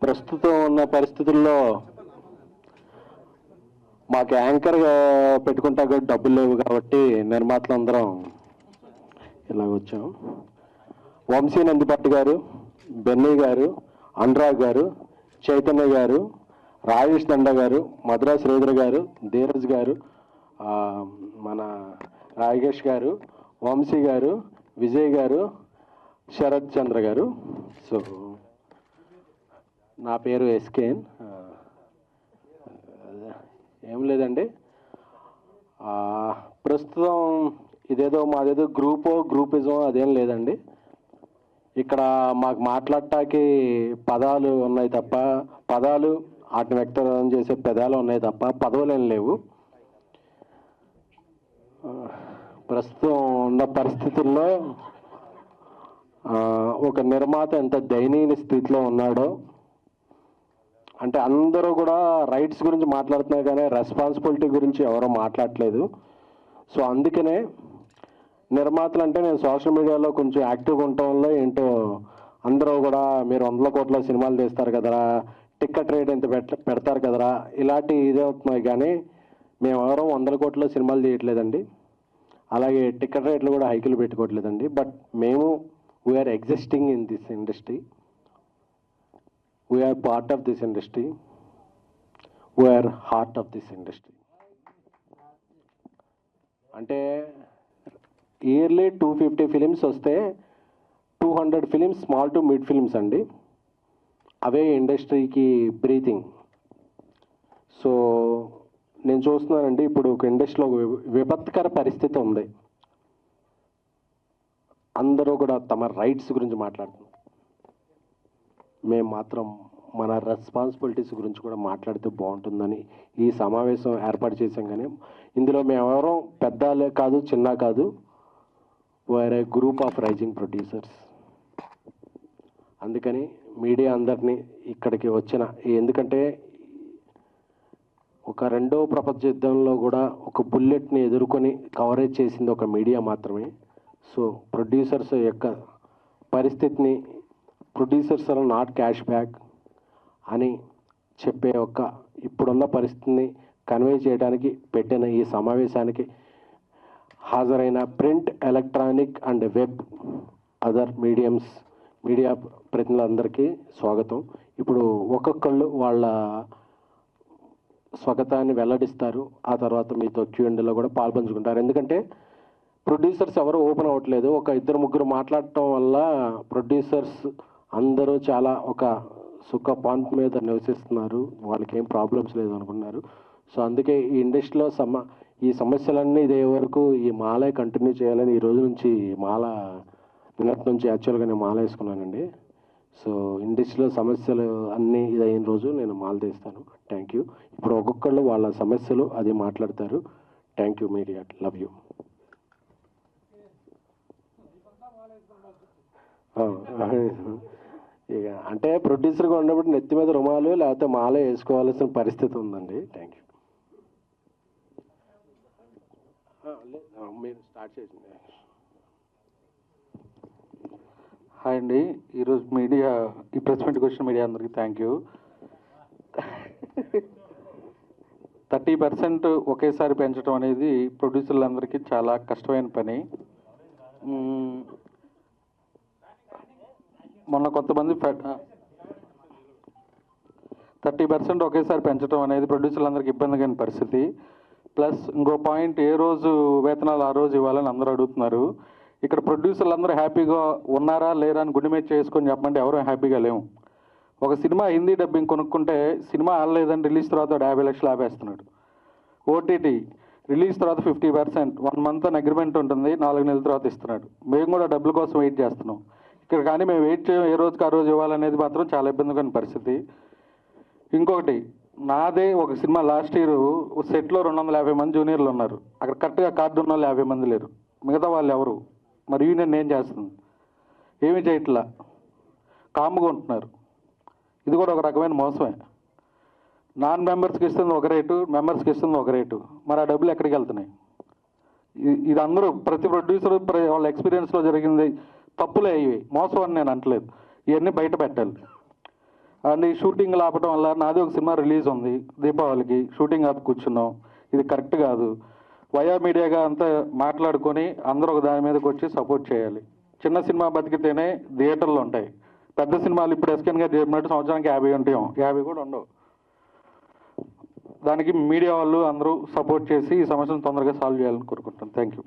ప్రస్తుతం ఉన్న పరిస్థితుల్లో మాకు యాంకర్గా పెట్టుకుంటా డబ్బులు లేవు కాబట్టి నిర్మాతలందరం ఇలా వచ్చాం. వంశీ నందిపట్టు గారు, బెన్నీ గారు, అనురాగ్ గారు, చైతన్య గారు, రాజేష్ దండ గారు, మద్రాస్ శ్రీధర్ గారు, ధీరజ్ గారు, మన రాజేష్ గారు, వంశీ గారు, విజయ్ గారు, శరత్ చంద్ర గారు. సో నా పేరు ఎస్కేన్. ఏం లేదండి, ప్రస్తుతం ఇదేదో మాదేదో గ్రూపిజం అదేం లేదండి. ఇక్కడ మాకు మాట్లాడటానికి పదాలు ఉన్నాయి తప్ప, పదాలు వాటిని వ్యక్తం చేసే పదాలు ఉన్నాయి తప్ప పదవులు ఏం లేవు. ప్రస్తుతం ఉన్న పరిస్థితుల్లో ఒక నిర్మాత ఎంత దయనీయ స్థితిలో ఉన్నాడో, అంటే అందరూ కూడా రైట్స్ గురించి మాట్లాడుతున్నారు కానీ రెస్పాన్సిబిలిటీ గురించి ఎవరో మాట్లాడట్లేదు. సో అందుకనే నిర్మాతలు అంటే నేను సోషల్ మీడియాలో కొంచెం యాక్టివ్గా ఉండటం వల్ల ఏంటో అందరూ కూడా మీరు 100 కోట్ల సినిమాలు తీస్తారు కదరా, టికెట్ రేట్ ఎంత పెడతారు కదరా, ఇలాంటి ఇదే అవుతున్నాయి. కానీ మేము ఎవరో 100 కోట్ల సినిమాలు తీయట్లేదండి, అలాగే టికెట్ రేట్లు కూడా హైకులు పెట్టుకోవట్లేదండి. బట్ మేము we're existing in this industry, we're part of this industry, we're heart of this industry. అంటే ఇయర్లీ 250 ఫిలిమ్స్ వస్తే 200 films small to mid films అండి. అవే ఇండస్ట్రీకి బ్రీతింగ్. సో నేను చూస్తున్నానండి, ఇప్పుడు ఒక ఇండస్ట్రీలో విపత్కర పరిస్థితి ఉంది. అందరూ కూడా తమ రైట్స్ గురించి మాట్లాడుతున్నారు, మేము మాత్రం మన రెస్పాన్సిబిలిటీస్ గురించి కూడా మాట్లాడితే బాగుంటుందని ఈ సమావేశం ఏర్పాటు చేశాం. కానీ ఇందులో మేమెవరో పెద్ద కాదు చిన్న కాదు, వేరే గ్రూప్ ఆఫ్ రైజింగ్ ప్రొడ్యూసర్స్. అందుకని మీడియా అందరినీ ఇక్కడికి వచ్చిన, ఎందుకంటే ఒక రెండో ప్రపంచ యుద్ధంలో కూడా ఒక బుల్లెట్ని ఎదుర్కొని కవరేజ్ చేసింది ఒక మీడియా మాత్రమే. సో ప్రొడ్యూసర్స్ యొక్క పరిస్థితిని, producers are not cash back అని చెప్పే ఒక ఇప్పుడున్న పరిస్థితిని కన్వే చేయడానికి పెట్టిన ఈ సమావేశానికి హాజరైన print, electronic and web other media ప్రతినిధులందరికీ స్వాగతం. ఇప్పుడు ఒక్కొక్కళ్ళు వాళ్ళ స్వాగతాన్ని వెల్లడిస్తారు, ఆ తర్వాత మీతో Q&Aలో కూడా పాల్పంచుకుంటారు. ఎందుకంటే ప్రొడ్యూసర్స్ ఎవరు ఓపెన్ అవ్వట్లేదు. ఒక 2-3 మాట్లాడటం వల్ల ప్రొడ్యూసర్స్ అందరూ చాలా ఒక సుఖ పాంత్ మీద నివసిస్తున్నారు, వాళ్ళకి ఏం ప్రాబ్లమ్స్ లేదు అనుకున్నారు. సో అందుకే ఈ ఇండస్ట్రీలో ఈ సమస్యలన్నీ ఇదే వరకు ఈ మాలే కంటిన్యూ చేయాలని ఈ రోజు నుంచి నిన్నటి నుంచి యాక్చువల్గా నేను మాల వేసుకున్నానండి. సో ఇండస్ట్రీలో సమస్యలు అన్నీ ఇదైన రోజు నేను మాల తీస్తాను. Thank you. ఇప్పుడు ఒక్కొక్కళ్ళు వాళ్ళ సమస్యలు అది మాట్లాడతారు. Thank you media, love you. ఇక అంటే ప్రొడ్యూసర్గా ఉన్నప్పుడు నెత్తి మీద రుమాలు లేకపోతే మాల వేసుకోవాల్సిన పరిస్థితి ఉందండి. Thank you. మీరు స్టార్ట్ చేసింది. హాయ్ అండి, ఈరోజు మీడియా ఈ ప్రెస్ మీట్కి వచ్చిన మీడియా అందరికీ థ్యాంక్ యూ. 30% ఒకేసారి పెంచడం అనేది ప్రొడ్యూసర్లందరికీ చాలా కష్టమైన పని. మొన్న కొంతమంది 30% ఒకేసారి పెంచడం అనేది ప్రొడ్యూసర్లందరికీ ఇబ్బందికైన పరిస్థితి. ప్లస్ ఇంకో పాయింట్, ఏ రోజు వేతనాలు ఆ రోజు ఇవ్వాలని అందరూ అడుగుతున్నారు. ఇక్కడ ప్రొడ్యూసర్లు అందరూ హ్యాపీగా ఉన్నారా లేరా అని గుండె మీద చేసుకొని చెప్పమంటే ఎవరూ హ్యాపీగా లేవు. ఒక సినిమా హిందీ డబ్బింగ్ కొనుక్కుంటే సినిమా ఆడలేదని రిలీజ్ తర్వాత 50 లక్షలు ఆపేస్తున్నాడు. ఓటీటీ రిలీజ్ తర్వాత 50%, 1 month అని అగ్రిమెంట్ ఉంటుంది, 4 నెలల తర్వాత ఇస్తున్నాడు. మేము కూడా డబ్బుల కోసం వెయిట్ చేస్తున్నాం ఇక్కడ. కానీ మేము వెయిట్ చేయం, ఏ రోజుకి ఆ రోజు ఇవ్వాలనేది మాత్రం చాలా ఇబ్బందికరమైన పరిస్థితి. ఇంకొకటి, నాదే ఒక సినిమా లాస్ట్ ఇయర్ సెట్లో 250 మంది జూనియర్లు ఉన్నారు. అక్కడ కరెక్ట్గా కార్డు ఉన్న వాళ్ళు 50 మంది లేరు. మిగతా వాళ్ళు ఎవరు? మరి యూనియన్ ఏం చేస్తుంది? ఏమీ చేయట్లా, కామ్గా ఉంటున్నారు. ఇది కూడా ఒక రకమైన మోసమే. నాన్ మెంబర్స్కి ఇస్తుంది ఒక రేటు, మెంబర్స్కి ఇస్తుంది ఒక రేటు. మరి ఆ డబ్బులు ఎక్కడికి వెళ్తున్నాయి? ఇది అందరూ ప్రతి ప్రొడ్యూసర్ వాళ్ళ ఎక్స్పీరియన్స్లో జరిగింది తప్పులే. ఇవి మోసం అని నేను అంటలేదు, ఇవన్నీ బయట పెట్టాలి. అండ్ ఈ షూటింగ్ ఆపడం వల్ల నాది ఒక సినిమా రిలీజ్ ఉంది దీపావళికి, షూటింగ్ ఆపి కూర్చున్నాం. ఇది కరెక్ట్ కాదు. వయా మీడియాగా అంతా మాట్లాడుకొని అందరూ ఒక దాని మీదకి వచ్చి సపోర్ట్ చేయాలి. చిన్న సినిమా బతికితేనే థియేటర్లు ఉంటాయి. పెద్ద సినిమాలు ఇప్పుడు ఎస్కెన్ గారు చెప్పినట్టు సంవత్సరానికి 50 ఉంటాయి, 50 కూడా ఉండవు. దానికి మీడియా వాళ్ళు అందరూ సపోర్ట్ చేసి ఈ సమస్యను తొందరగా సాల్వ్ చేయాలని కోరుకుంటాను. Thank you.